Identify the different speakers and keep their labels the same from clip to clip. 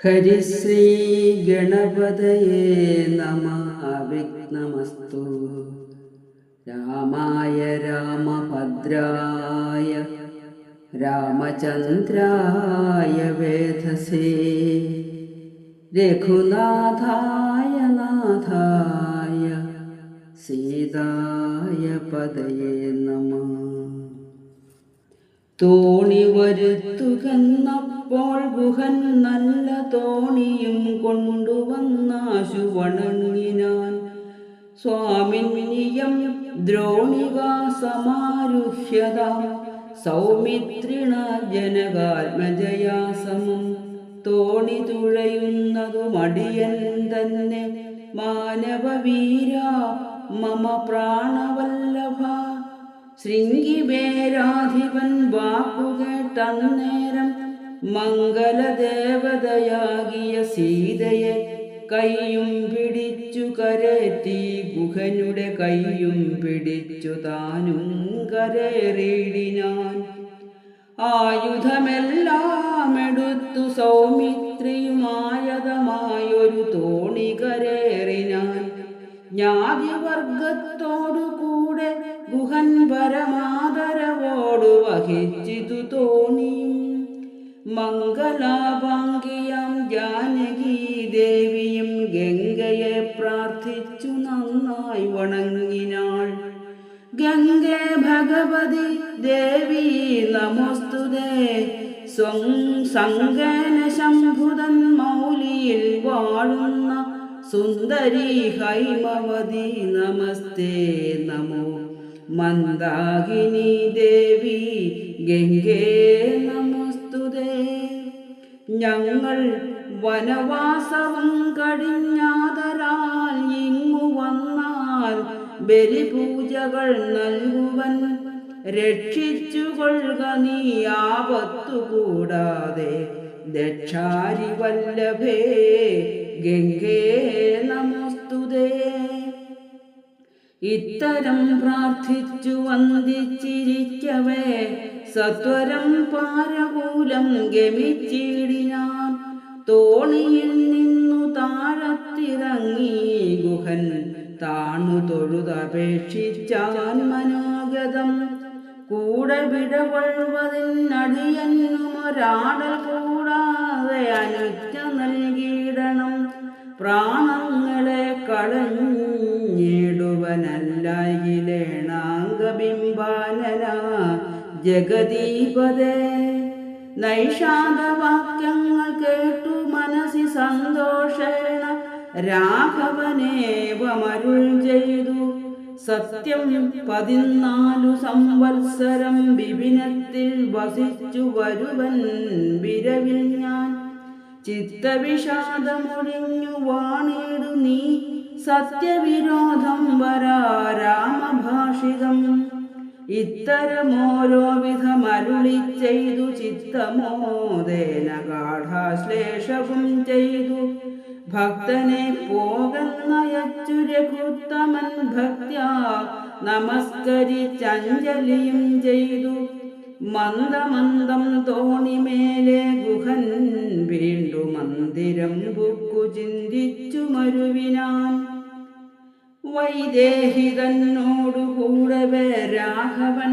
Speaker 1: ഹരിശ്രീ ഗണപതയേ നമഃ. അവിഘ്നമസ്തു. രാമായ രാമഭദ്രായ രാമചന്ദ്രായ വേധസേ രഘുനാഥായ നാഥായ സീതായ പദയേ നമഃ. തോണി വരുത്തുകന്നപ്പോൾ ഗുഹൻ നല്ല തോണിയും കൊണ്ടുവന്നാശു വണങ്ങിനാൻ. സ്വാമിനിയം ദ്രോണികാ സമാരുഹ്യതാം സൗമിത്രിണ ജനകാത്മജയാ സമം. തോണി തുഴയുന്നതു മടിയൻ തന്നെ മാനവവീര മമ പ്രാണവല്ലഭ. ശൃംഗിവേരാധിപൻ വാക്കുകേട്ടന്നേരം മംഗലദേവതയാകിയ സീതയെ കൈയും പിടിച്ചു കരേറ്റി. ഗുഹനുടെ കൈയും പിടിച്ചു താനും കരേറിയിടിനാൻ. ആയുധമെല്ലാം എടുത്തു സൗമിത്രിയുമായതമായൊരു തോണി കരേറിനാൻ. ജ്ഞാതിവർഗത്തോടുകൂടെ ഗുഹൻ പരമാദരവോടു വഹിച്ചിതു തോണിയും. മംഗലാഭാംഗിയാം ജാനകീ ദേവിയും ഗംഗയെ പ്രാർത്ഥിച്ചു നന്നായി വണങ്ങിനാൾ. ഗംഗേ ഭഗവതി ദേവി നമോസ്തുതേ. സങ്കേന ശംഭുതൻ മൗലിയിൽ വാഴുന്ന സുന്ദരി ഹൈമവതി നമസ്തേ നമോ. മന്ദാകിനി ദേവി ഗംഗേ നമോസ്തുതേ. ഞങ്ങൾ വനവാസവും കടിഞ്ഞാതരാൽ ഇങ്ങു വന്നാൽ ബലിപൂജകൾ നൽകുവൻ. രക്ഷിച്ചുകൊള്ളുക നീ ആപത്തു കൂടാതെ ദക്ഷാരി വല്ലഭേ ഗംഗേ നമോസ്തുതേ. ഇത്തരം പ്രാർത്ഥിച്ചു വന്ദിച്ചിരിക്കവേ സത്വരം പാരകൂലം ഗമിച്ചിടിനാൻ. തോണിയിൽ നിന്നു താഴത്തിറങ്ങി ഗുഹൻ താണു തൊഴുതപേക്ഷിച്ചാൻ മനോഗതം. കൂടെ വിടകൊള്ളുവതിനടിയന്നുമൊരാടൽ കൂടാതെ അനുജ്ഞ നൽകിയിടണം. പ്രാണങ്ങളെ കളഞ്ഞിടുവനല്ലായിലേണാംഗബിംബാനന ജഗദീപദേ. നൈഷാദവാക്യങ്ങൾ കേട്ടു മനസ്സി സന്തോഷേണ രാഘവനേവമരുൾ ചെയ്തു. സത്യം 14 സംവത്സരം വിപിനത്തിൽ വസിച്ചു വരുവൻ വിരവിൽ ഞാൻ. ചിത്തവിഷാദമൊഴിഞ്ഞു വാണിടു നീ സത്യവിരോധം വരാ രാമഭാഷിതം. ഇത്തരമോരോ വിധമരുളി ചെയ്തു ചിത്തമോദേന ഗാഢാശ്ലേഷവും ചെയ്തു. ഭക്തനെ പോകന്നയച്ചു രഘുത്തമൻ ഭക്ത്യാ നമസ്കരിച്ചഞ്ജലിയും ചെയ്തു. മന്ദമന്ദം തോണിമേലെ ഗുഹൻ വീണ്ടു മന്ദിരം ബുക്കു ചിന്തിച്ചു മരുവിനാൻ. വൈദേഹിതന്നോടു കൂടവേ രാഘവൻ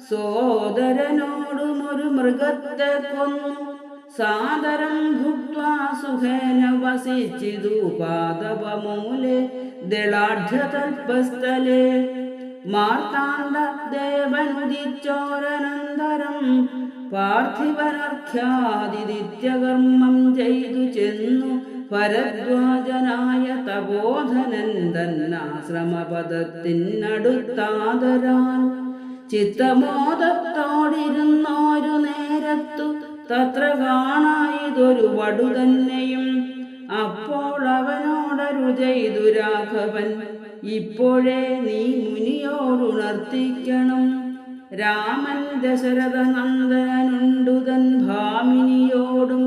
Speaker 1: സോദരനോടുമൊരു മൃഗത്തെ കൊന്നു. സാദരം ഭുക്ത്വാ സുഖേന വസിച്ചിതു പാദപമൂലെ ദളാഢ്യതൽപസ്ഥലേ. മാർത്താണ്ഡ ദേവനുദിച്ചോരനന്തരം പാർത്ഥിവനർഘ്യാദിനിത്യകർമ്മം ചെയ്തു ചെന്നു ഭരദ്വാജനായ തപോധനൻ തന്നാശ്രമപദത്തിനടുത്താദരാൻ. ചിത്തമോദത്തോടിരുന്നോരു നേരത്തു തത്ര കാണായിതൊരു വടു തന്നെയും. അപ്പോൾ അവനോടരു ചെയ്തു രാഘവൻ, ഇപ്പോഴേ നീ മുനിയോടുണർത്തിക്കണം. രാമൻ ദശരഥ നന്ദനുണ്ടുതൻ ഭാമിനിയോടും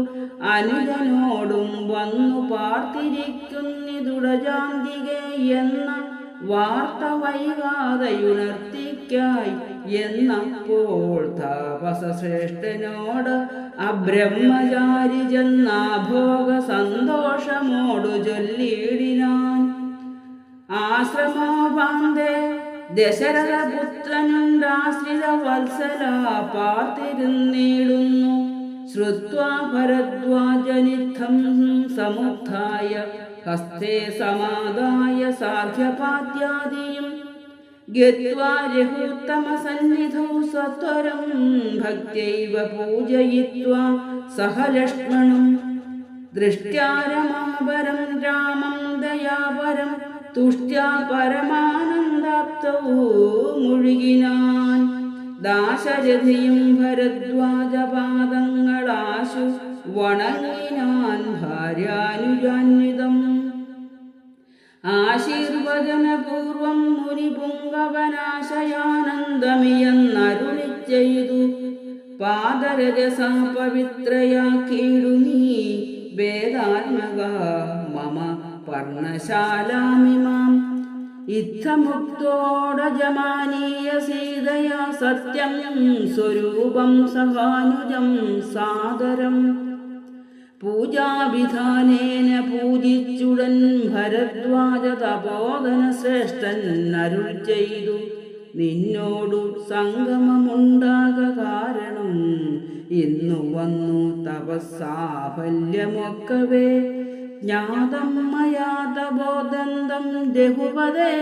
Speaker 1: അനുജനോടും വന്നു പാർത്തിരിക്കുന്നിതുടജാന്തികെ എന്ന വാർത്ത വൈകാതെയുണർത്തിക്കായി എന്നപ്പോൾ താപസശ്രേഷ്ഠനോട് അബ്രഹ്മചാരി ചെന്നാഭോഗ സന്തോഷമോടു ചൊല്ലിയിടിനാൻ. ആശ്രമോപാന്തേ ദശരഥപുത്രനുണ്ടാശ്രിത വത്സല പാർത്തിരുന്നിടുന്നു. ശ്രുത്വാ ഭരദ്വാജനിത്തം സമുത്ഥായ ഹസ്തേ സമാദായ സാർഘ്യപാദ്യാദിയും ഗത്വാ രഘുത്തമസന്നിധൗ സത്വരം ഭക്ത്യൈവ പൂജയിത്വാ സഹ ലക്ഷ്മണം. ദൃഷ്ട്യാ രമാപരം രാമം ദയാപരം തുഷ്ട്യാ പരമാനന്ദാപ്തൗ മുഴുകിനാൻ. ദാശരഥിയും ഭരദ്വാജപാദങ്ങളാശു വണങ്ങിനാൻ ഭാര്യാനുജാന്വിതം. ആശീർവചനപൂർവം മുനിപുങ്കവനാശയാനന്ദമിയെന്നരുളി ചെയ്തു. പാദരജസാ പവിത്രയാക്കിയിടു നീ വേദാത്മക മമ പർണശാലാമിമാം. ഇത്തമുക്തോടജമാനീയ സീതയാ സത്യം സ്വരൂപം സഹാനുജം സാദരം. പൂജാവിധാനേന പൂജിച്ചുടൻ ഭരദ്വാജ തപോധന ശ്രേഷ്ഠൻ അരുൾ ചെയ്തു. നിന്നോടു സംഗമമുണ്ടാക കാരണം ഇന്നു വന്നു തപസ്സാഫല്യമൊക്കവേ. ജ്ഞാതം മയാ തപോദന്തം രഘുപതേ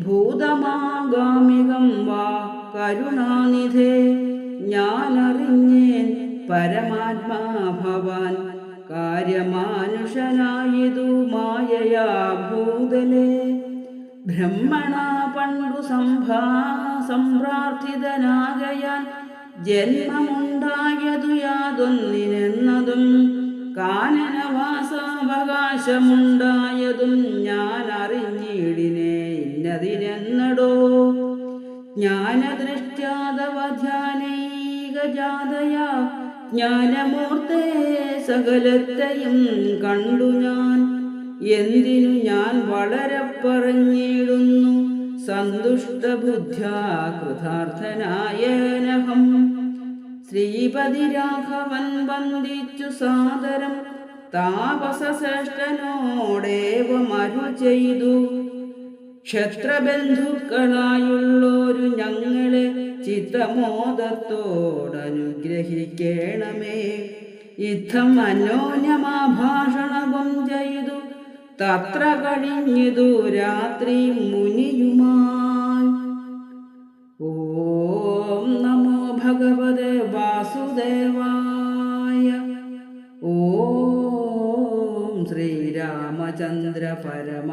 Speaker 1: ഭൂതമാഗാമികം വാ കരുണാനിധേ. ഞാനറിഞ്ഞേൻ പരമാത്മാ ഭവാൻ കാര്യമാനുഷനായിതു മായയാ ഭൂതലേ. ബ്രഹ്മണ പണ്ടു സംപ്രാർത്ഥിതനാകയാൽ ജന്മമുണ്ടായതു യാതൊന്നിനെന്നതും കാനനവാസാവകാശമുണ്ടായതും ഞാൻ അറിഞ്ഞിടിനെ ഇന്നതിനെന്നടോ. ജ്ഞാനദൃഷ്ട്യാദവധ്യാനൈകജാതയാ ജ്ഞാനമൂർത്തേ സകലത്തെയും കണ്ടു ഞാൻ. എന്തിനു ഞാൻ വളരെ പറഞ്ഞിടുന്നു സന്തുഷ്ടബുദ്ധ്യാ കൃതാർത്ഥനായേനഹം. ശ്രീപതി രാഘവൻ വന്ദിച്ചു സാദരം താപസശ്രേഷ്ഠനോടേവമരുൾ ചെയ്തു. ക്ഷത്രബന്ധുക്കളായുള്ളോരു ഞങ്ങളെ ചിത്തമോദത്തോടനുഗ്രഹിക്കേണമേ. യുദ്ധം അന്യോന്യമാഭാഷണവും ചെയ്തു തത്ര കഴിഞ്ഞിതു രാത്രി മുനിയുമായി. ഓം നമോ ഭഗവതേ വാസുദേവായ. ഓം ശ്രീരാമചന്ദ്ര പരമാത്മനേ